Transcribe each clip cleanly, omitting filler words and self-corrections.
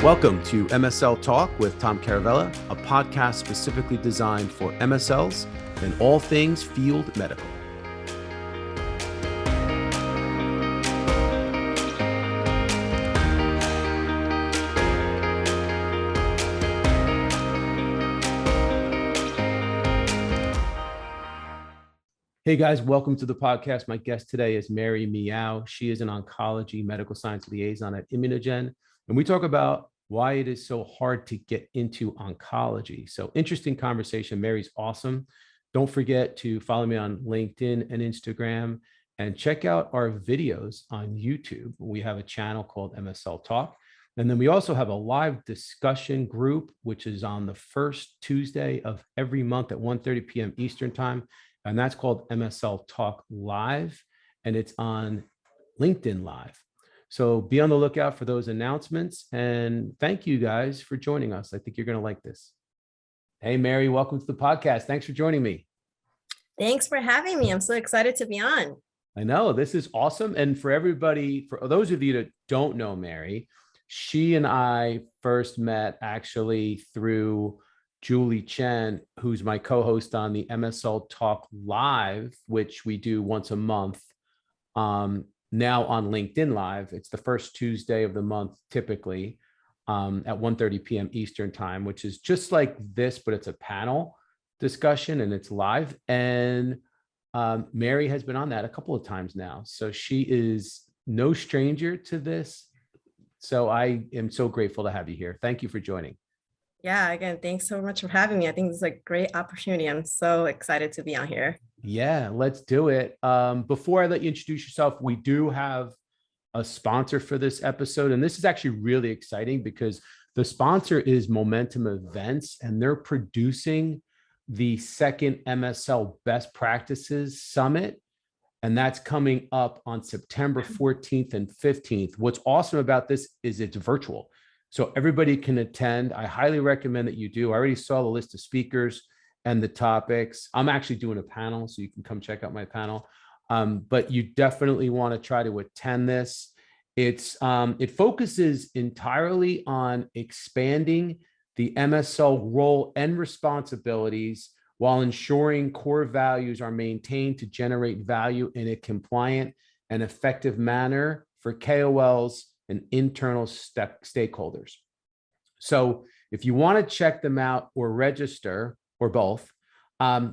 Welcome to MSL Talk with Tom Caravela, a podcast specifically designed for MSLs and all things field medical. Hey guys, welcome to the podcast. My guest today is Mary Meow. She is an oncology medical science liaison at Immunogen, and we talk about why it is so hard to get into oncology. So interesting conversation. Mary's awesome. Don't forget to follow me on LinkedIn and Instagram and check out our videos on YouTube. We have a channel called MSL Talk. And then we also have a live discussion group, which is on the first Tuesday of every month at 1:30 p.m. Eastern time. And that's called MSL Talk Live. And it's on LinkedIn Live. So be on the lookout for those announcements. And thank you guys for joining us. I think you're going to like this. Hey, Mary, welcome to the podcast. Thanks for joining me. Thanks for having me. I'm so excited to be on. I know, this is awesome. And for everybody, for those of you that don't know Mary, she and I first met actually through Julie Chen, who's my co-host on the MSL Talk Live, which we do once a month. Now on LinkedIn Live. It's the first Tuesday of the month, typically at 1:30 p.m. Eastern time, which is just like this, but it's a panel discussion and it's live. And Mary has been on that a couple of times now. So she is no stranger to this. So I am so grateful to have you here. Thank you for joining. Yeah, again, thanks so much for having me. I think this is a great opportunity. I'm so excited to be on here. Yeah, let's do it. Before I let you introduce yourself, we do have a sponsor for this episode. And this is actually really exciting because the sponsor is Momentum Events, and they're producing the second MSL Best Practices Summit. And that's coming up on September 14th and 15th. What's awesome about this is it's virtual. So everybody can attend. I highly recommend that you do. I already saw the list of speakers and the topics. I'm actually doing a panel, so you can come check out my panel. But you definitely want to try to attend this. It focuses entirely on expanding the MSL role and responsibilities while ensuring core values are maintained to generate value in a compliant and effective manner for KOLs and internal stakeholders. So if you want to check them out or register, or both,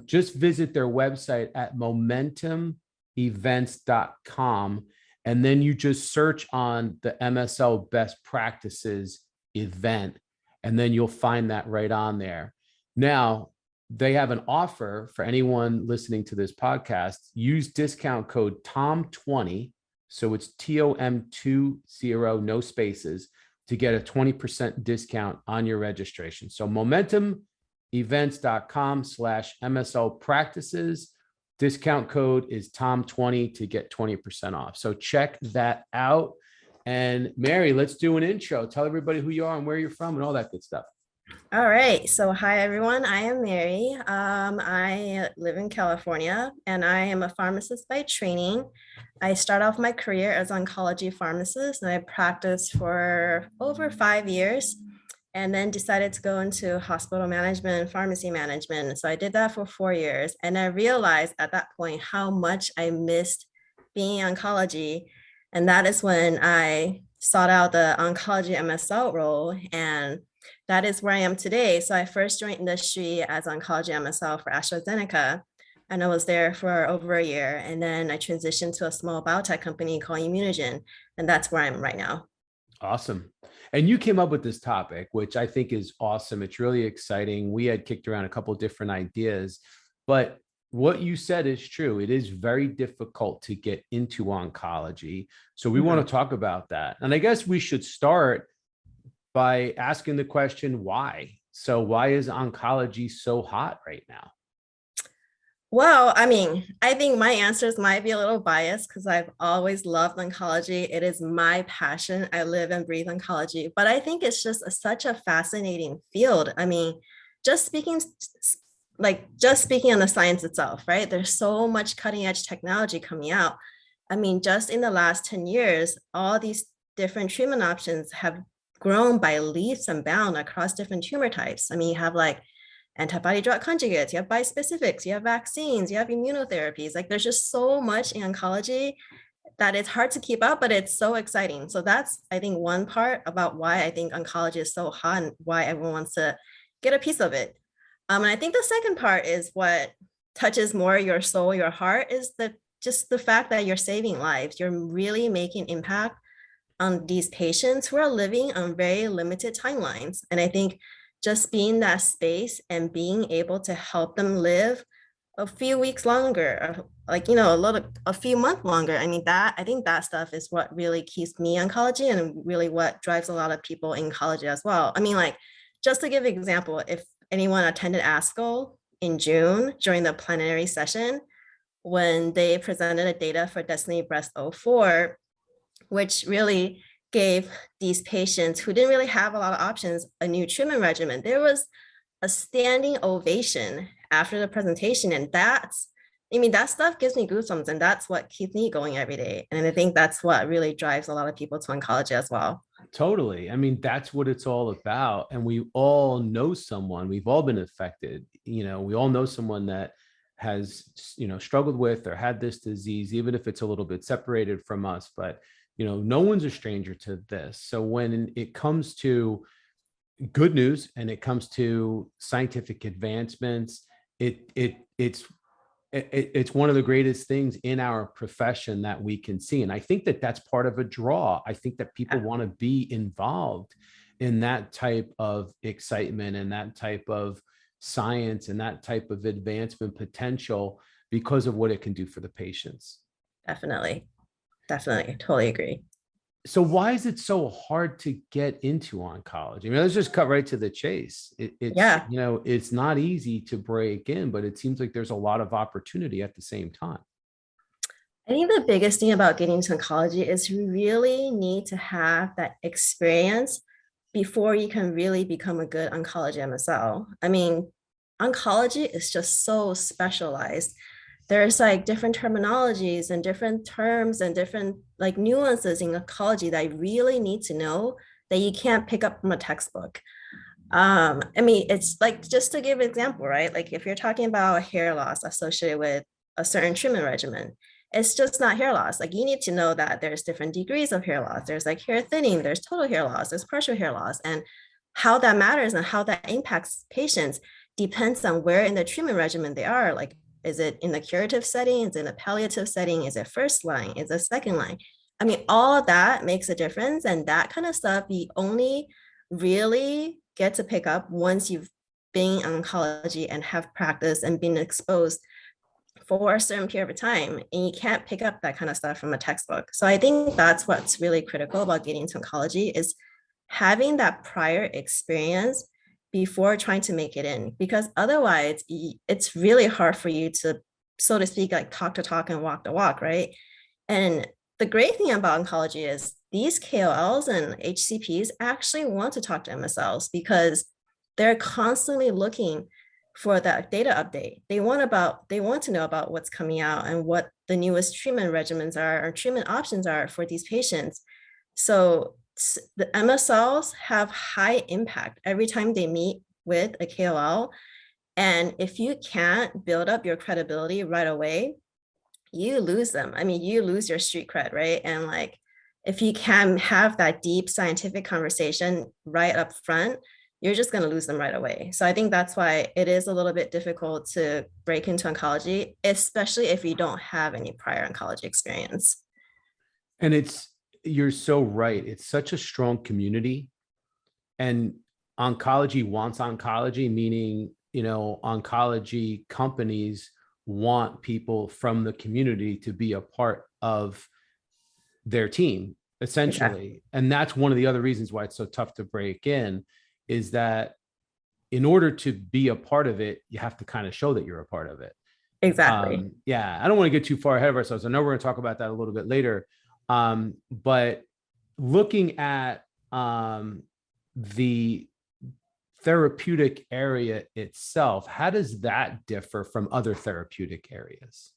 just visit their website at momentumevents.com, and then you just search on the MSL Best Practices event, and then you'll find that right on there. Now, they have an offer for anyone listening to this podcast. Use discount code TOM20, so it's TOM20, no spaces, to get a 20% discount on your registration. So momentumevents.com/MSL practices. Discount code is TOM20 to get 20% off. So check that out. And Mary, let's do an intro. Tell everybody who you are and where you're from and all that good stuff. All right. So hi, everyone. I am Mary. I live in California, and I am a pharmacist by training. I start off my career as an oncology pharmacist, and I practiced for over 5 years, and then decided to go into hospital management and pharmacy management. So I did that for 4 years. And I realized at that point how much I missed being in oncology. And that is when I sought out the oncology MSL role. And that is where I am today. So I first joined industry as oncology MSL for AstraZeneca. And I was there for over a year. And then I transitioned to a small biotech company called Immunogen. And that's where I am right now. Awesome. And you came up with this topic, which I think is awesome. It's really exciting. We had kicked around a couple of different ideas, but what you said is true. It is very difficult to get into oncology. So we want to talk about that. And I guess we should start by asking the question, why? So why is oncology so hot right now? Well, I mean, I think my answers might be a little biased because I've always loved oncology. It is my passion. I live and breathe oncology, but I think it's just such a fascinating field. I mean, just speaking on the science itself, right? There's so much cutting edge technology coming out. I mean, just in the last 10 years, all these different treatment options have grown by leaps and bounds across different tumor types. I mean, you have like antibody drug conjugates, you have bispecifics, you have vaccines, you have immunotherapies. Like there's just so much in oncology that it's hard to keep up, but it's so exciting. So that's, I think, one part about why I think oncology is so hot and why everyone wants to get a piece of it. And I think the second part is what touches more your soul, your heart, is just the fact that you're saving lives. You're really making impact on these patients who are living on very limited timelines. And I think just being that space and being able to help them live a few weeks longer, like, a few months longer. I mean, I think that stuff is what really keeps me in oncology and really what drives a lot of people in oncology as well. I mean, like, just to give an example, if anyone attended Asco in June during the plenary session, when they presented the data for Destiny Breast 04, which really gave these patients who didn't really have a lot of options a new treatment regimen, there was a standing ovation after the presentation. And that stuff gives me goosebumps, and that's what keeps me going every day. And I think that's what really drives a lot of people to oncology as well. Totally. I mean, that's what it's all about. And we all know someone, we've all been affected. We all know someone that has, struggled with or had this disease, even if it's a little bit separated from us. But, no one's a stranger to this. So when it comes to good news and it comes to scientific advancements, it's one of the greatest things in our profession that we can see. And I think that that's part of a draw. I think that people want to be involved in that type of excitement and that type of science and that type of advancement potential because of what it can do for the patients. Definitely. Totally agree. So why is it so hard to get into oncology? I mean, let's just cut right to the chase. It's not easy to break in, but it seems like there's a lot of opportunity at the same time. I think the biggest thing about getting into oncology is you really need to have that experience before you can really become a good oncology MSL. I mean, oncology is just so specialized. There's like different terminologies and different terms and different like nuances in oncology that you really need to know that you can't pick up from a textbook. I mean, it's like, just to give an example, right? Like if you're talking about hair loss associated with a certain treatment regimen, it's just not hair loss. Like you need to know that there's different degrees of hair loss. There's like hair thinning, there's total hair loss, there's partial hair loss, and how that matters and how that impacts patients depends on where in the treatment regimen they are. Like, is it in the curative setting? Is it in a palliative setting? Is it first line? Is it second line? I mean, all of that makes a difference. And that kind of stuff you only really get to pick up once you've been in oncology and have practiced and been exposed for a certain period of time. And you can't pick up that kind of stuff from a textbook. So I think that's what's really critical about getting into oncology, is having that prior experience before trying to make it in, because otherwise it's really hard for you to, so to speak, like talk the talk and walk the walk, right? And the great thing about oncology is these KOLs and HCPs actually want to talk to MSLs because they're constantly looking for that data update. They want to know about what's coming out and what the newest treatment regimens are or treatment options are for these patients. So the MSLs have high impact every time they meet with a KOL. And if you can't build up your credibility right away, you lose them. I mean, you lose your street cred, right? And like, if you can have that deep scientific conversation right up front, you're just going to lose them right away. So I think that's why it is a little bit difficult to break into oncology, especially if you don't have any prior oncology experience. And you're so right. It's such a strong community, and oncology wants oncology, meaning, oncology companies want people from the community to be a part of their team, essentially. Exactly. And that's one of the other reasons why it's so tough to break in, is that in order to be a part of it, you have to kind of show that you're a part of it. Exactly. I don't want to get too far ahead of ourselves. I know we're going to talk about that a little bit later. But looking at the therapeutic area itself, how does that differ from other therapeutic areas?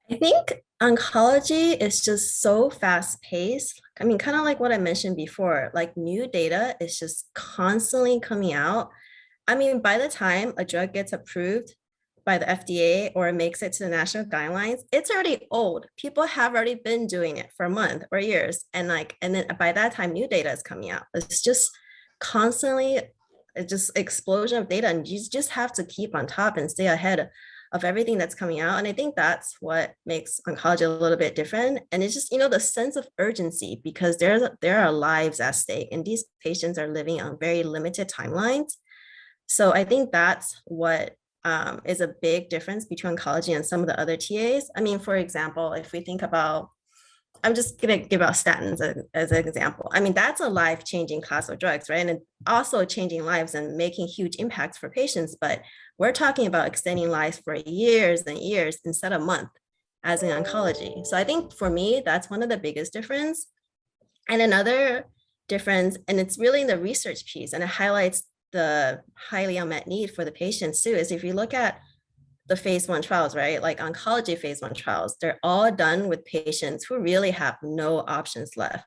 I think Oncology is just so fast paced. I mean, kind of like what I mentioned before, like new data is just constantly coming out. I mean, by the time a drug gets approved by the FDA or it makes it to the national guidelines, it's already old. People have already been doing it for a month or years. And then by that time, new data is coming out. It's just constantly just explosion of data. And you just have to keep on top and stay ahead of everything that's coming out. And I think that's what makes oncology a little bit different. And it's just, the sense of urgency because there are lives at stake and these patients are living on very limited timelines. So I think that's what is a big difference between oncology and some of the other TAs. I mean, for example, if we think about, I'm just going to give out statins as an example. I mean, that's a life-changing class of drugs, right? And also changing lives and making huge impacts for patients. But we're talking about extending lives for years and years instead of months as in oncology. So I think for me, that's one of the biggest difference. And another difference, and it's really in the research piece, and it highlights the highly unmet need for the patients too, is if you look at the phase 1 trials, right? Like oncology phase 1 trials, they're all done with patients who really have no options left.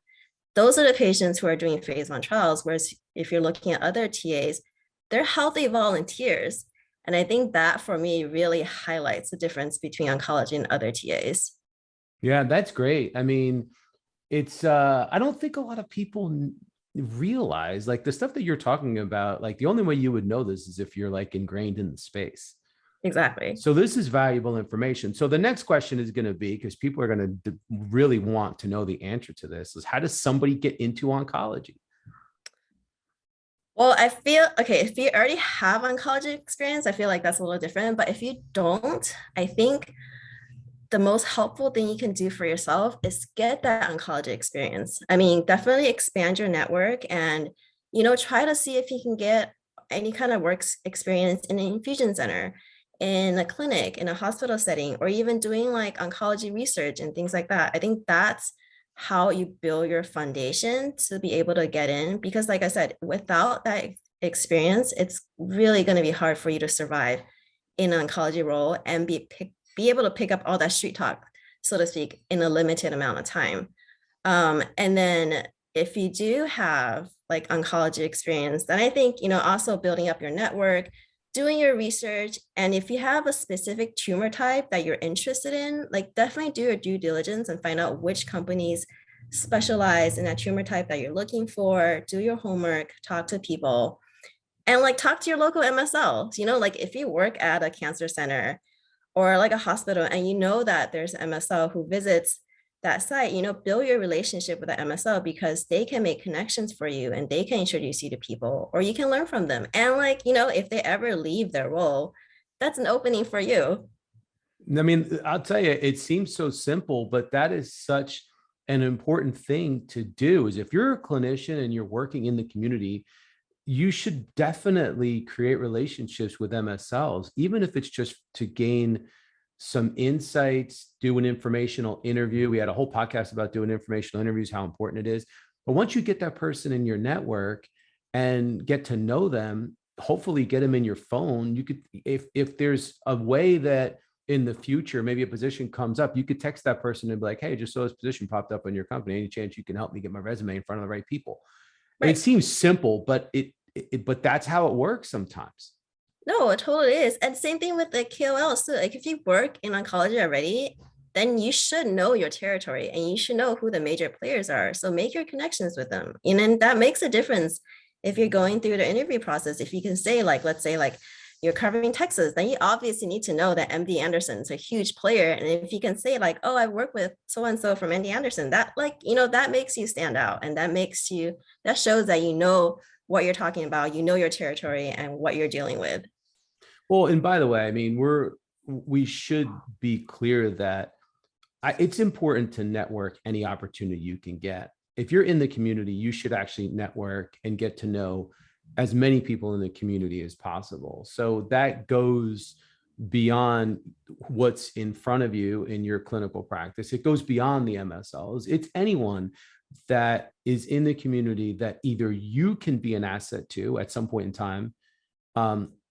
Those are the patients who are doing phase 1 trials. Whereas if you're looking at other TAs, they're healthy volunteers. And I think that for me really highlights the difference between oncology and other TAs. Yeah, that's great. I mean, it's I don't think a lot of people realize like the stuff that you're talking about. Like the only way you would know this is if you're like ingrained in the space. Exactly. So this is valuable information. So the next question is going to be, because people are going to really want to know the answer to this, is how does somebody get into oncology? Well, I feel okay. If you already have oncology experience, I feel like that's a little different. But if you don't, I think the most helpful thing you can do for yourself is get that oncology experience. I mean, definitely expand your network and, try to see if you can get any kind of work experience in an infusion center, in a clinic, in a hospital setting, or even doing like oncology research and things like that. I think that's how you build your foundation to be able to get in. Because, like I said, without that experience, it's really going to be hard for you to survive in an oncology role and be able to pick up all that street talk, so to speak, in a limited amount of time. And then if you do have like oncology experience, then I think, also building up your network, doing your research. And if you have a specific tumor type that you're interested in, like definitely do your due diligence and find out which companies specialize in that tumor type that you're looking for, do your homework, talk to people, and like talk to your local MSLs. Like if you work at a cancer center or like a hospital and that there's an MSL who visits that site, build your relationship with the MSL because they can make connections for you and they can introduce you to people or you can learn from them. And like, if they ever leave their role, that's an opening for you. I mean, I'll tell you, it seems so simple, but that is such an important thing to do. Is if you're a clinician and you're working in the community, you should definitely create relationships with MSLs, even if it's just to gain some insights, do an informational interview. We had a whole podcast about doing informational interviews, how important it is. But once you get that person in your network and get to know them, hopefully get them in your phone. You could, if there's a way that in the future, maybe a position comes up, you could text that person and be like, hey, just saw this position popped up on your company. Any chance you can help me get my resume in front of the right people? And it seems simple, but but that's how it works sometimes. No, it totally is. And same thing with the KOLs too. Like if you work in oncology already, then you should know your territory and you should know who the major players are. So make your connections with them. And that makes a difference if you're going through the interview process. If you can say, like, let's say like you're covering Texas, then you obviously need to know that MD Anderson is a huge player. And if you can say like, oh, I work with so-and-so from MD Anderson, that like, that makes you stand out. And that shows that what you're talking about, your territory and what you're dealing with. Well, and by the way, I mean, we should be clear that it's important to network any opportunity you can get. If you're in the community, you should actually network and get to know as many people in the community as possible. So that goes beyond what's in front of you in your clinical practice. It goes beyond the MSLs. It's anyone that is in the community that either you can be an asset to at some point in time,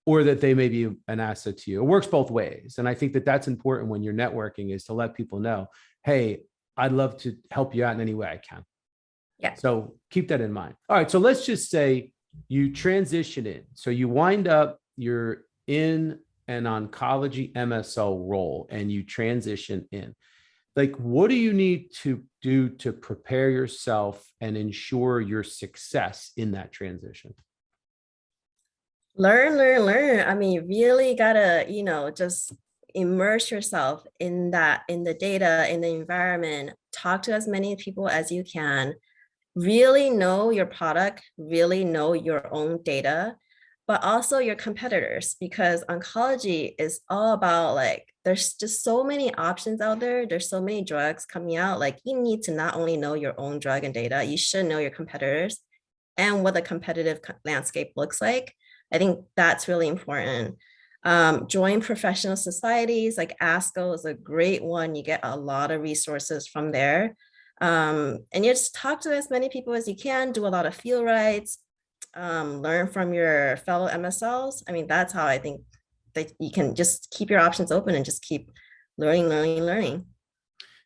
or that they may be an asset to you. It works both ways. And I think that that's important when you're networking, is to let people know, hey, I'd love to help you out in any way I can. Yeah. So keep that in mind. All right. So let's just say you transition in. So you wind up, you're in an oncology MSL role and you transition in. Like, what do you need to do to prepare yourself and ensure your success in that transition? Learn, learn, learn. I mean, really gotta, just immerse yourself in that, in the data, in the environment, talk to as many people as you can, really know your product, really know your own data, but also your competitors, because oncology is all about like, there's just so many options out there. There's so many drugs coming out. Like, you need to not only know your own drug and data, you should know your competitors and what the competitive landscape looks like. I think that's really important. Join professional societies like Asco is a great one. You get a lot of resources from there. And you just talk to as many people as you can, do a lot of field rides, learn from your fellow MSLs. I mean, that's how I think that you can just keep your options open and just keep learning, learning, learning.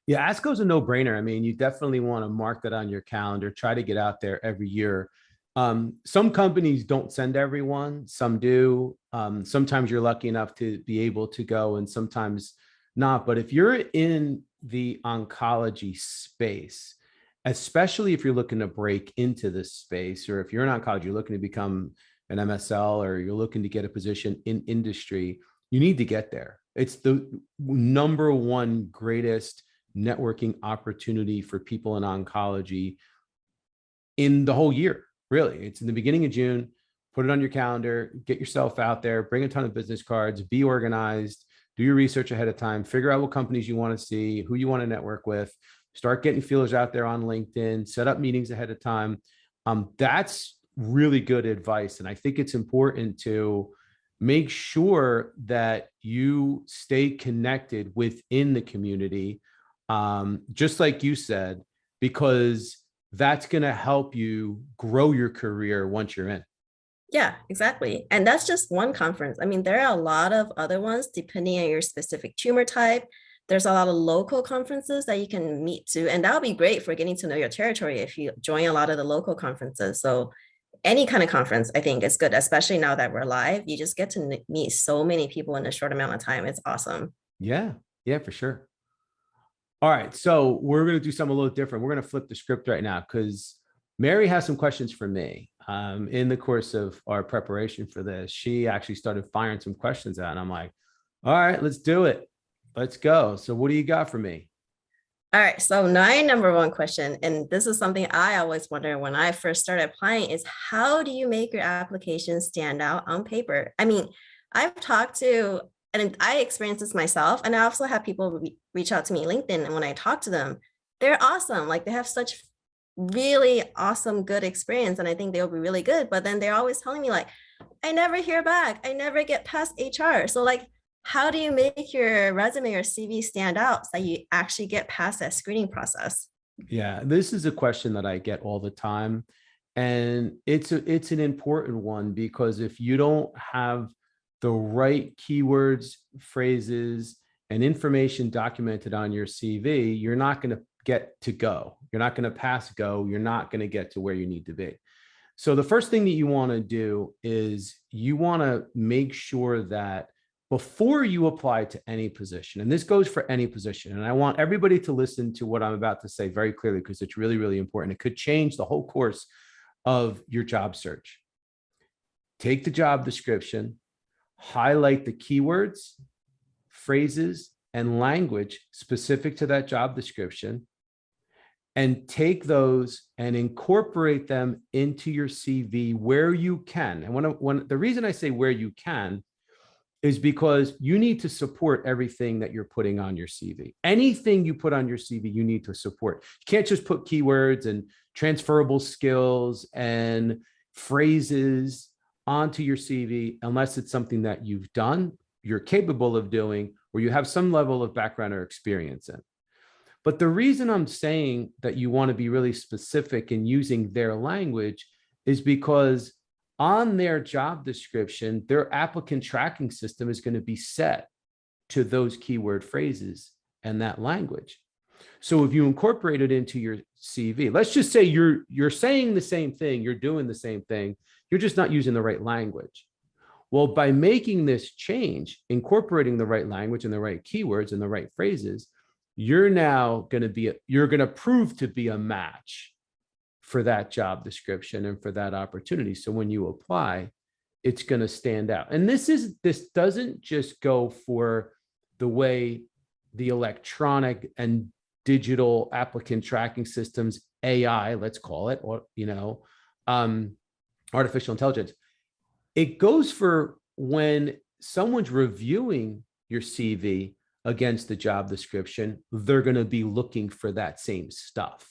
Yeah, ASCO is a no-brainer. I mean, you definitely want to mark that on your calendar. Try to get out there every year. Some companies don't send everyone, some do. Sometimes you're lucky enough to be able to go and sometimes not. But if you're in the oncology space, especially if you're looking to break into this space, or if you're in oncology, you're looking to become an MSL or you're looking to get a position in industry, you need to get there. It's the number one greatest networking opportunity for people in oncology in the whole year. Really, it's in the beginning of June. Put it on your calendar, get yourself out there, bring a ton of business cards, be organized, do your research ahead of time, figure out what companies you want to see, who you want to network with, start getting feelers out there on LinkedIn, set up meetings ahead of time. That's really good advice. And I think it's important to make sure that you stay connected within the community, just like you said, because that's going to help you grow your career once you're in. Yeah, exactly. And that's just one conference. I mean, there are a lot of other ones depending on your specific tumor type. There's a lot of local conferences that you can meet to, and that would be great for getting to know your territory if you join a lot of the local conferences. So any kind of conference, I think is good, especially now that we're live. You just get to meet so many people in a short amount of time. It's awesome. Yeah, yeah, for sure. All right, so we're going to do something a little different. We're going to flip the script right now because Mary has some questions for me. In the course of our preparation for this, she actually started firing some questions out, and I'm like, all right, let's do it. Let's go. So what do you got for me? All right, so my number one question, and this is something I always wonder when I first started applying, is how do you make your application stand out on paper? I mean, I've talked to, and I experienced this myself, and I also have people reach out to me LinkedIn, and when I talk to them, they're awesome. Like, they have such really awesome, good experience, and I think they'll be really good. But then they're always telling me like, I never hear back. I never get past HR. So like, how do you make your resume or CV stand out so that you actually get past that screening process? Yeah, this is a question that I get all the time. And it's an important one because if you don't have the right keywords, phrases, and information documented on your CV, you're not going to get to go. You're not going to pass go. You're not going to get to where you need to be. So the first thing that you want to do is you want to make sure that before you apply to any position, and this goes for any position, and I want everybody to listen to what I'm about to say very clearly because it's really, really important. It could change the whole course of your job search. Take the job description, highlight the keywords, phrases, and language specific to that job description, and take those and incorporate them into your CV where you can. And when the reason I say where you can is because you need to support everything that you're putting on your CV. Anything you put on your CV, you need to support. You can't just put keywords and transferable skills and phrases onto your CV unless it's something that you've done, you're capable of doing, or you have some level of background or experience in. But the reason I'm saying that you want to be really specific in using their language is because on their job description, their applicant tracking system is going to be set to those keyword phrases and that language. So if you incorporate it into your CV, let's just say you're saying the same thing, you're doing the same thing, you're just not using the right language. Well, by making this change, incorporating the right language and the right keywords and the right phrases, you're now going to be, you're going to prove to be a match for that job description and for that opportunity. So when you apply, it's going to stand out. And this doesn't just go for the way the electronic and digital applicant tracking systems, AI, let's call it, or, artificial intelligence. It goes for when someone's reviewing your CV against the job description, they're going to be looking for that same stuff.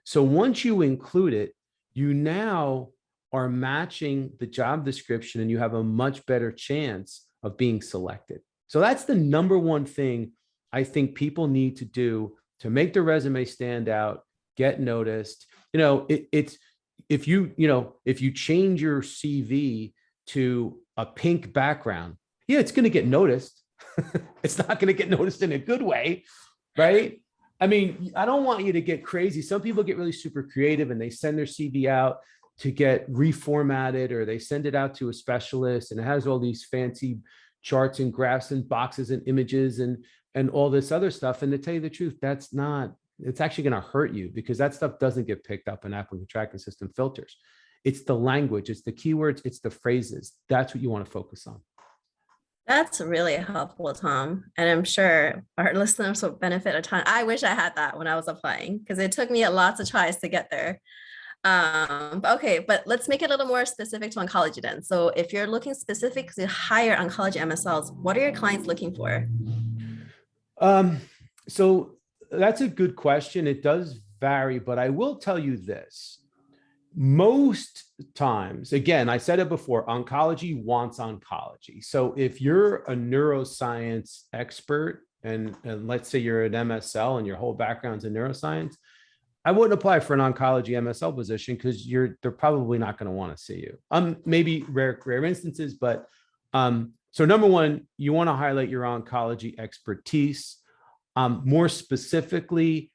So once you include it, you now are matching the job description and you have a much better chance of being selected. So that's the number one thing I think people need to do to make their resume stand out, get noticed. It's if you change your CV to a pink background, yeah, it's going to get noticed. It's not going to get noticed in a good way, right? I mean, I don't want you to get crazy. Some people get really super creative and they send their CV out to get reformatted, or they send it out to a specialist and it has all these fancy charts and graphs and boxes and images and all this other stuff. And to tell you the truth, it's actually going to hurt you, because that stuff doesn't get picked up in applicant tracking system filters. It's the language, it's the keywords, it's the phrases. That's what you want to focus on. That's really helpful, Tom. And I'm sure our listeners will benefit a ton. I wish I had that when I was applying, because it took me lots of tries to get there. Okay, but let's make it a little more specific to oncology then. So if you're looking specifically to hire oncology MSLs, what are your clients looking for? So that's a good question. It does vary, but I will tell you this. Most times, again, I said it before, oncology wants oncology. So if you're a neuroscience expert and let's say you're an MSL and your whole background's in neuroscience, I wouldn't apply for an oncology MSL position, because they're probably not going to want to see you. Maybe rare instances, but so number one, you want to highlight your oncology expertise. More specifically,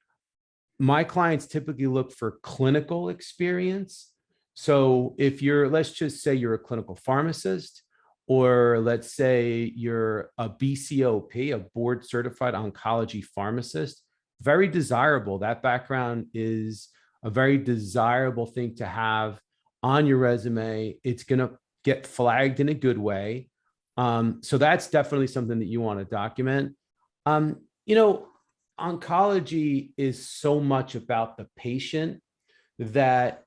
my clients typically look for clinical experience. So if let's just say you're a clinical pharmacist, or let's say you're a BCOP, a board certified oncology pharmacist, very desirable. That background is a very desirable thing to have on your resume. It's going to get flagged in a good way. So that's definitely something that you want to document. Oncology is so much about the patient that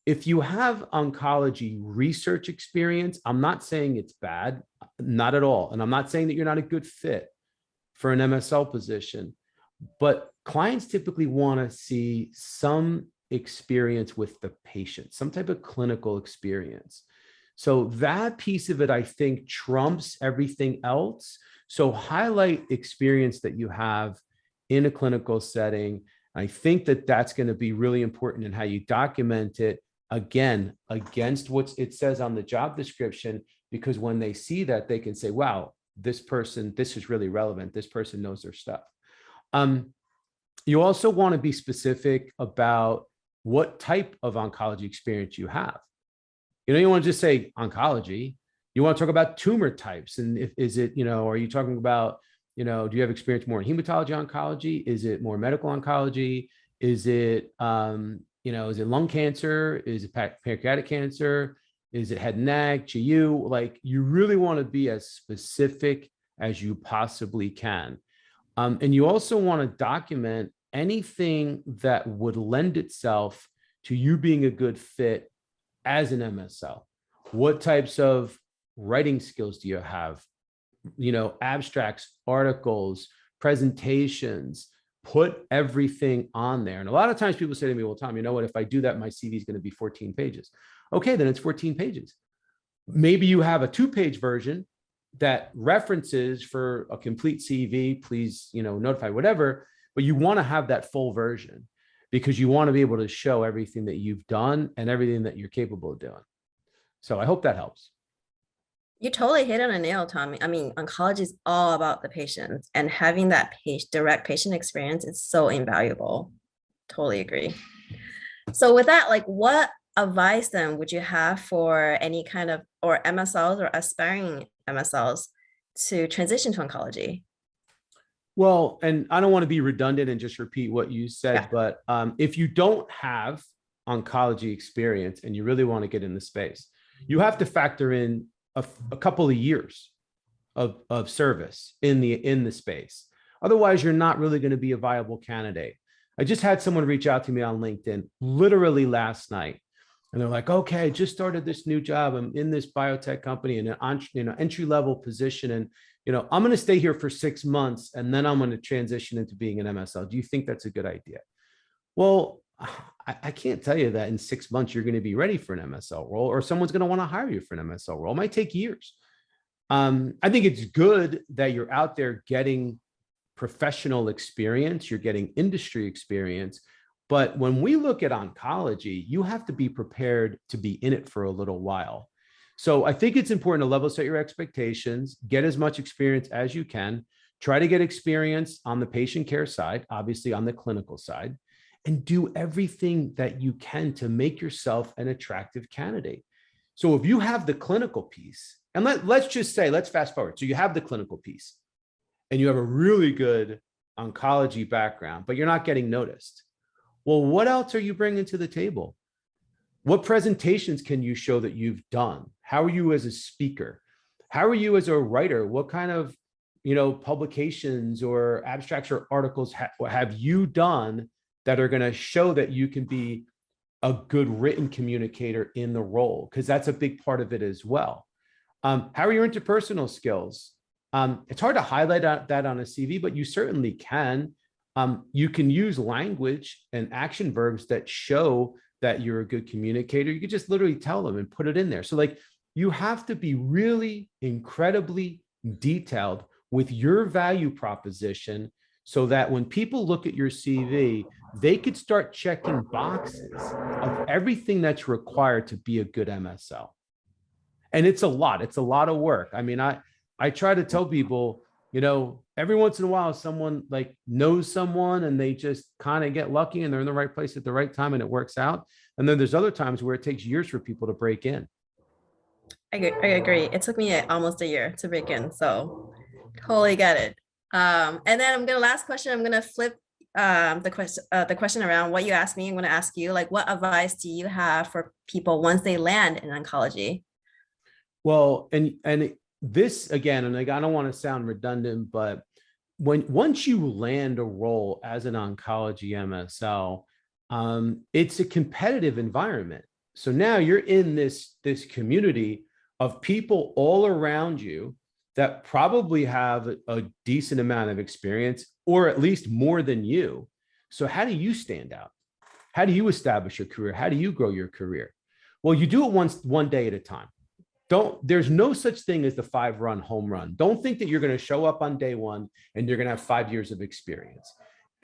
if you have oncology research experience, I'm not saying it's bad, not at all. And I'm not saying that you're not a good fit for an MSL position, but clients typically want to see some experience with the patient, some type of clinical experience. So that piece of it, I think, trumps everything else. So highlight experience that you have in a clinical setting. I think that that's going to be really important in how you document it, again, against what it says on the job description, because when they see that, they can say, wow, this is really relevant. This person knows their stuff. You also want to be specific about what type of oncology experience you have. You want to just say oncology. You want to talk about tumor types. And are you talking about, do you have experience more in hematology oncology? Is it more medical oncology? Is it, is it lung cancer? Is it pancreatic cancer? Is it head and neck, GU? Like, you really want to be as specific as you possibly can. And you also want to document anything that would lend itself to you being a good fit as an MSL. What types of writing skills do you have? Abstracts, articles, presentations, put everything on there. And a lot of times people say to me, well, Tom, you know what, if I do that, my CV is going to be 14 pages. Okay, then it's 14 pages. Maybe you have a 2-page version that references for a complete CV, please, notify, whatever, but you want to have that full version, because you want to be able to show everything that you've done and everything that you're capable of doing. So I hope that helps. You totally hit on a nail, Tommy. I mean, oncology is all about the patients, and having that direct patient experience is so invaluable. Totally agree. So with that, like what advice then would you have for any kind of or MSLs or aspiring MSLs to transition to oncology? Well, and I don't want to be redundant and just repeat what you said, Yeah. but if you don't have oncology experience and you really want to get in the space, you have to factor in a couple of years of service in the space. Otherwise, you're not really going to be a viable candidate. I just had someone reach out to me on LinkedIn literally last night. And they're like, okay, I just started this new job. I'm in this biotech company in an entry level position. And I'm going to stay here for 6 months and then I'm going to transition into being an MSL. Do you think that's a good idea? Well, I can't tell you that in 6 months you're going to be ready for an MSL role or someone's going to want to hire you for an MSL role. It might take years. I think it's good that you're out there getting professional experience, you're getting industry experience. But when we look at oncology, you have to be prepared to be in it for a little while. So I think it's important to level set your expectations, get as much experience as you can, try to get experience on the patient care side, obviously on the clinical side, and do everything that you can to make yourself an attractive candidate. So if you have the clinical piece, and let's just say, let's fast forward. So you have the clinical piece and you have a really good oncology background, but you're not getting noticed. Well, what else are you bringing to the table? What presentations can you show that you've done? How are you as a speaker? How are you as a writer? What kind of, publications or abstracts or articles have you done that are going to show that you can be a good written communicator in the role? Because that's a big part of it as well. How are your interpersonal skills? It's hard to highlight that on a CV, but you certainly can. You can use language and action verbs that show that you're a good communicator. You could just literally tell them and put it in there. So like you have to be really incredibly detailed with your value proposition so that when people look at your CV, they could start checking boxes of everything that's required to be a good MSL. And it's a lot. It's a lot of work. I mean, I try to tell people, every once in a while, someone like knows someone and they just kind of get lucky and they're in the right place at the right time and it works out. And then there's other times where it takes years for people to break in. I agree. It took me almost a year to break in, so totally get it. And then last question. I'm gonna flip the question around. What you asked me, I'm gonna ask you. Like, what advice do you have for people once they land in oncology? Well, and this again, and like, I don't want to sound redundant, but once you land a role as an oncology MSL, it's a competitive environment. So now you're in this community of people all around you that probably have a decent amount of experience, or at least more than you. So how do you stand out? How do you establish your career? How do you grow your career? Well, you do it one day at a time. There's no such thing as the 5-run home run. Don't think that you're going to show up on day one and you're going to have 5 years of experience.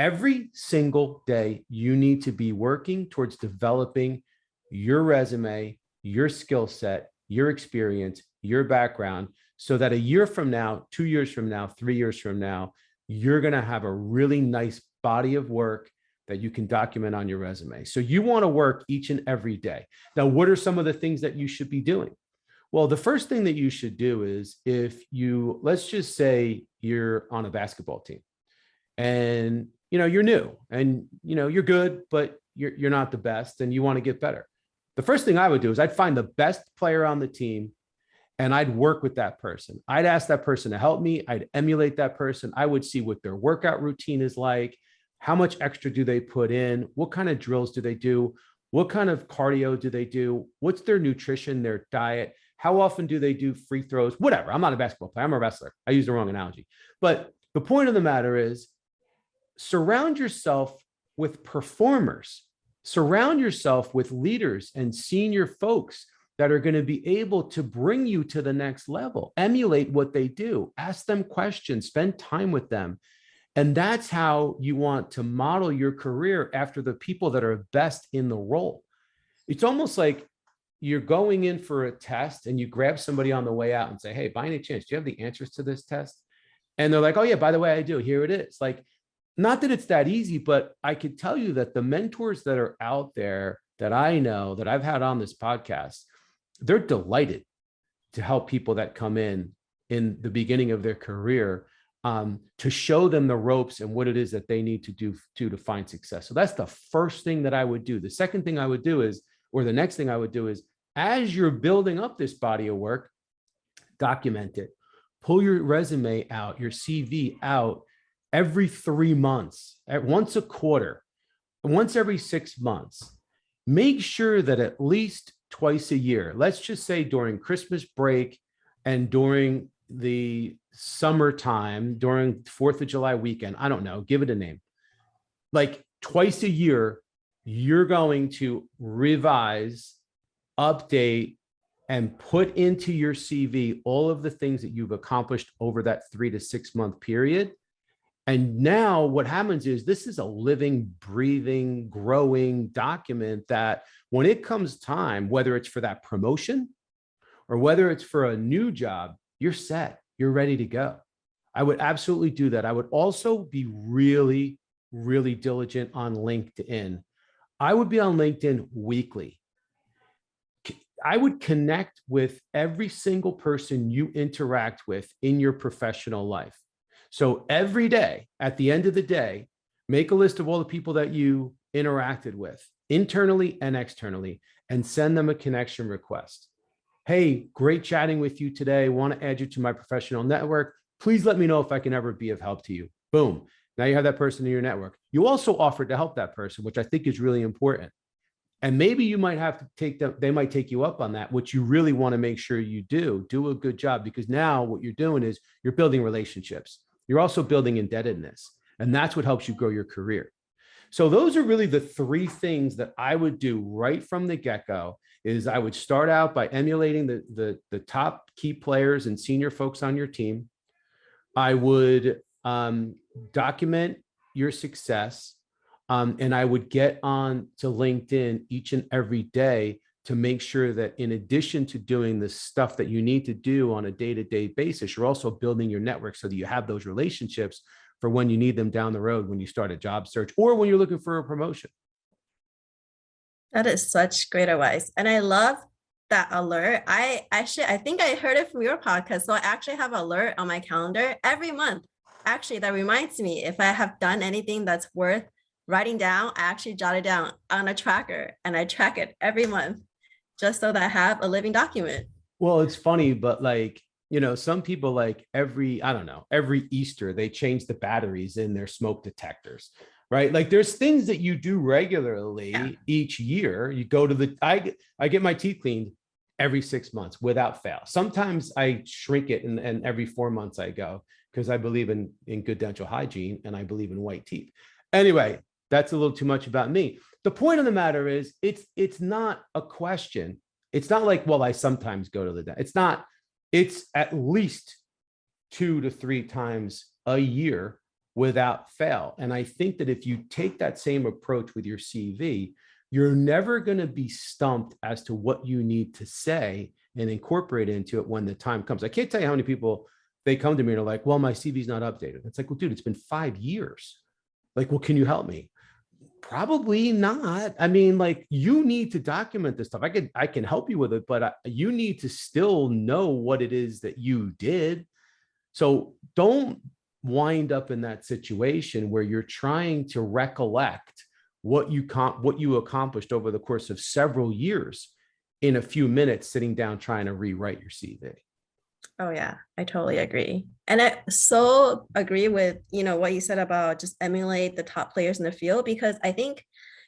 Every single day, you need to be working towards developing your resume, your skill set, your experience, your background, so that a year from now, 2 years from now, 3 years from now, you're going to have a really nice body of work that you can document on your resume. So you want to work each and every day. Now, what are some of the things that you should be doing? Well, the first thing that you should do is let's just say you're on a basketball team and, you're new and, you're good, but you're not the best and you want to get better. The first thing I would do is I'd find the best player on the team and I'd work with that person. I'd ask that person to help me. I'd emulate that person. I would see what their workout routine is like. How much extra do they put in? What kind of drills do they do? What kind of cardio do they do? What's their nutrition, their diet? How often do they do free throws? Whatever. I'm not a basketball player. I'm a wrestler. I used the wrong analogy. But the point of the matter is surround yourself with performers. Surround yourself with leaders and senior folks that are going to be able to bring you to the next level. Emulate what they do. Ask them questions. Spend time with them. And that's how you want to model your career after the people that are best in the role. It's almost like, you're going in for a test and you grab somebody on the way out and say, hey, by any chance, do you have the answers to this test? And they're like, oh yeah, by the way, I do. Here it is. Like, not that it's that easy, but I could tell you that the mentors that are out there that I know that I've had on this podcast, they're delighted to help people that come in the beginning of their career, to show them the ropes and what it is that they need to do to find success. So that's the first thing that I would do. The second thing I would do is, or the next thing I would do is, as you're building up this body of work, document it. Pull your resume out, your CV out every 3 months, at once a quarter, once every 6 months. Make sure that at least twice a year, let's just say during Christmas break and during the summertime, during 4th of July weekend, I don't know, give it a name. Like twice a year, you're going to revise, update, and put into your CV all of the things that you've accomplished over that 3 to 6 month period. And now what happens is, this is a living, breathing, growing document that when it comes time, whether it's for that promotion or whether it's for a new job, you're set, you're ready to go. I would absolutely do that. I would also be really, really diligent on LinkedIn. I would be on LinkedIn weekly. I would connect with every single person you interact with in your professional life. So every day, at the end of the day, make a list of all the people that you interacted with, internally and externally, and send them a connection request. Hey, great chatting with you today. Want to add you to my professional network. Please let me know if I can ever be of help to you. Boom. Now you have that person in your network. You also offered to help that person, which I think is really important. And maybe you might have to take them, they might take you up on that, which you really want to make sure you do a good job, because now what you're doing is you're building relationships. You're also building indebtedness, and that's what helps you grow your career. So those are really the 3 things that I would do right from the get-go. Is I would start out by emulating the top key players and senior folks on your team. I would document your success. And I would get on to LinkedIn each and every day to make sure that in addition to doing the stuff that you need to do on a day-to-day basis, you're also building your network so that you have those relationships for when you need them down the road, when you start a job search or when you're looking for a promotion. That is such great advice. And I love that alert. I think I heard it from your podcast. So I actually have an alert on my calendar every month. Actually, that reminds me, if I have done anything that's worth writing down, I actually jot it down on a tracker and I track it every month just so that I have a living document. Well, it's funny, but like, some people like every Easter, they change the batteries in their smoke detectors, right? Like there's things that you do regularly each year. You go to I get my teeth cleaned every 6 months without fail. Sometimes I shrink it and every 4 months I go, because I believe in good dental hygiene and I believe in white teeth. Anyway, that's a little too much about me. The point of the matter is, it's not a question. It's not like, well, I sometimes go to the dentist. It's not. It's at least 2 to 3 times a year without fail. And I think that if you take that same approach with your CV, you're never going to be stumped as to what you need to say and incorporate into it when the time comes. I can't tell you how many people, they come to me and are like, well, my CV's not updated. It's like, well, dude, it's been 5 years. Like, well, can you help me? Probably not. I mean, like, you need to document this stuff. I can help you with it, but you need to still know what it is that you did. So don't wind up in that situation where you're trying to recollect what you accomplished over the course of several years in a few minutes, sitting down trying to rewrite your CV. Oh yeah, I totally agree. And I so agree with, what you said about just emulate the top players in the field, because I think,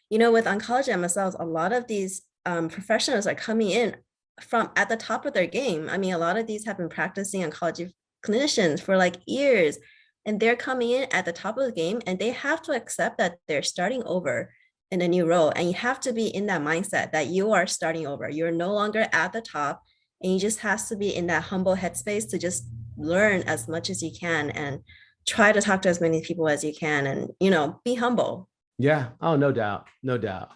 with oncology MSLs, a lot of these professionals are coming in from at the top of their game. I mean, a lot of these have been practicing oncology clinicians for like years, and they're coming in at the top of the game, and they have to accept that they're starting over in a new role. And you have to be in that mindset that you are starting over. You're no longer at the top. And you just have to be in that humble headspace to just learn as much as you can and try to talk to as many people as you can and, be humble. Yeah. Oh, no doubt. No doubt.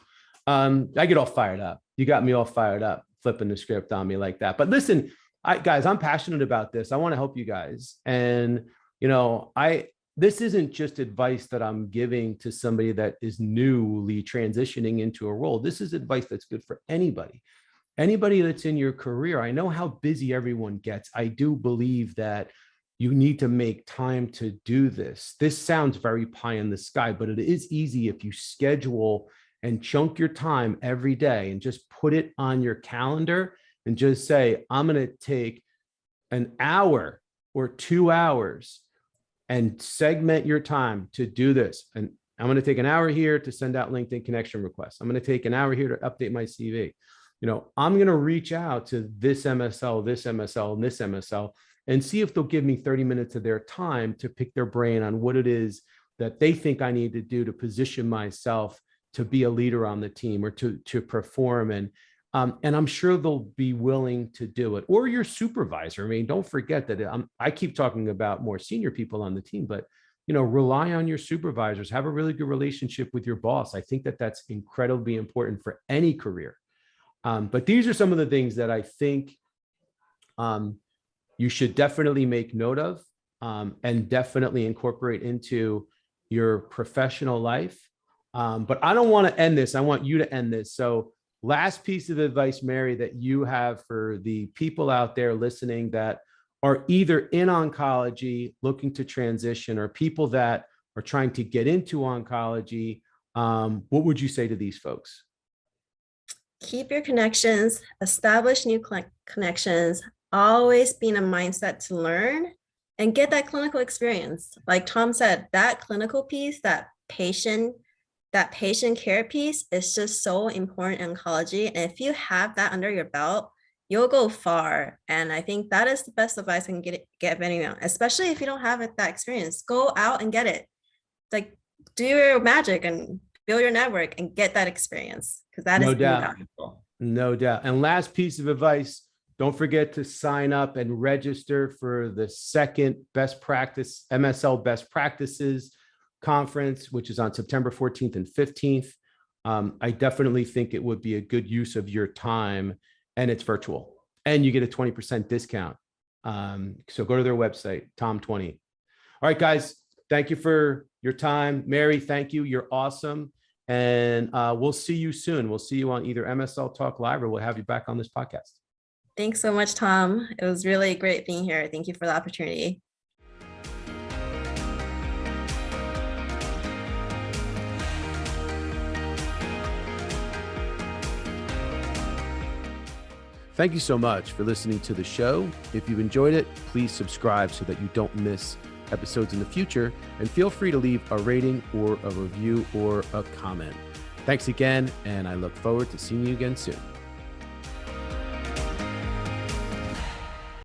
I get all fired up. You got me all fired up. flipping the script on me like that. But listen, guys, I'm passionate about this. I want to help you guys. And, this isn't just advice that I'm giving to somebody that is newly transitioning into a role. This is advice that's good for anybody that's in your career. I know how busy everyone gets. I do believe that you need to make time to do this. This sounds very pie in the sky, but it is easy if you schedule and chunk your time every day and just put it on your calendar and just say, I'm going to take an hour or 2 hours and segment your time to do this. And I'm going to take an hour here to send out LinkedIn connection requests. I'm going to take an hour here to update my CV. I'm going to reach out to this MSL, this MSL, and this MSL, and see if they'll give me 30 minutes of their time to pick their brain on what it is that they think I need to do to position myself to be a leader on the team or to perform. And I'm sure they'll be willing to do it. Or your supervisor. I mean, don't forget that I keep talking about more senior people on the team, but rely on your supervisors. Have a really good relationship with your boss. I think that that's incredibly important for any career. But these are some of the things that I think you should definitely make note of and definitely incorporate into your professional life. But I don't want to end this. I want you to end this. So last piece of advice, Mary, that you have for the people out there listening that are either in oncology looking to transition or people that are trying to get into oncology, what would you say to these folks? Keep your connections, establish new connections, always be in a mindset to learn and get that clinical experience. Like Tom said, that clinical piece, that patient care piece is just so important in oncology. And if you have that under your belt, you'll go far. And I think that is the best advice I can get anyone, especially if you don't have that experience. Go out and get it. Like, do your magic and build your network and get that experience, because that is invaluable. No doubt. And last piece of advice, don't forget to sign up and register for the second MSL Best Practices Conference, which is on September 14th and 15th. I definitely think it would be a good use of your time, and it's virtual and you get a 20% discount. So go to their website, Tom20. All right, guys, thank you for your time. Mary, thank you. You're awesome. And we'll see you soon. We'll see you on either MSL Talk Live or we'll have you back on this podcast. Thanks so much, Tom. It was really great being here. Thank you for the opportunity. Thank you so much for listening to the show. If you've enjoyed it, please subscribe so that you don't miss episodes in the future, and feel free to leave a rating or a review or a comment. Thanks again, and I look forward to seeing you again soon.